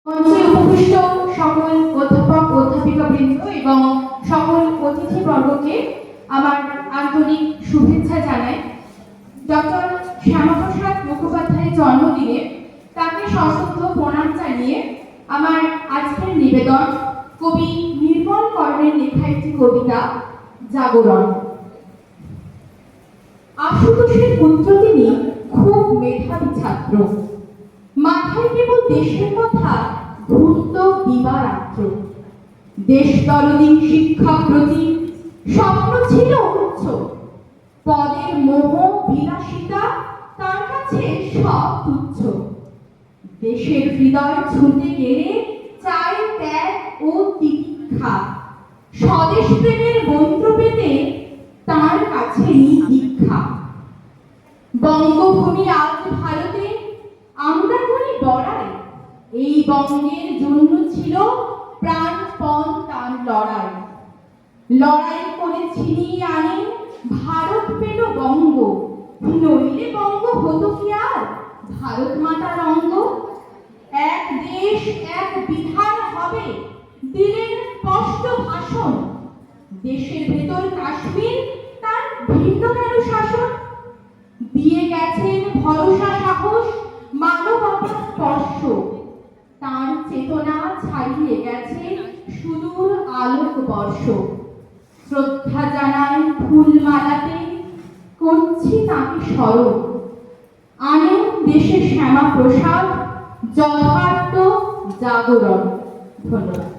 মঞ্চে উপবিষ্ট সকল অধ্যাপক অধ্যাপিকাবৃন্দ এবং সকল অতিথিবর্গকে আমার আন্তরিক শুভেচ্ছা জানাই। ডক্টর শ্যামাপ্রসাদ মুখোপাধ্যায়ের জন্মদিনে তাকে সশ্রদ্ধ প্রণাম জানিয়ে আমার আজকের নিবেদন কবি নির্মল কর্ণের লেখা একটি কবিতা জাগরণ। আশুতোষের পুত্র তিনি খুব মেধাবী ছাত্র, মাথায় কেবল দেশের কথা ঘুরত দিবারাত্র। দেশ দরদি শিক্ষা প্রতি স্বপ্ন ছিল উচ্চ, পদের মোহ বিলাসিতা তার কাছে সব তুচ্ছ। দেশের হৃদয় ছুঁতে গেলে চাই ত্যাগ ও তিতিক্ষা, স্বদেশ প্রেমের মন্ত্র পেতে তার কাছে দীক্ষা। বঙ্গভূমি আজ ভারতে আমরা করি বড়াই, এই বঙ্গের জন্য ছিল প্রাণপণ তার লড়াই। লড়াই করে ছিনিয়ে আনে ভারত পেল বঙ্গ, নইলে বঙ্গ হতো কি আর ভারত মাতার অঙ্গ। এক দেশ এক বিধান হবে দিলেন স্পষ্ট ভাষণ, দেশের ভেতর কাশ্মীর তার ভিন্ন কেন শাসন। দিয়ে গেছেন ভরসা সাহস মানবতার স্পর্শ, তার চেতনা ছাড়িয়ে গেছে সুদূর আলোক বর্ষ। শ্রদ্ধা জানাই ফুল মালাতে করছি তাকে স্মরণ, আনেন দেশে শ্যামা প্রসাদ যথার্থ জাগরণ। ধন্যবাদ।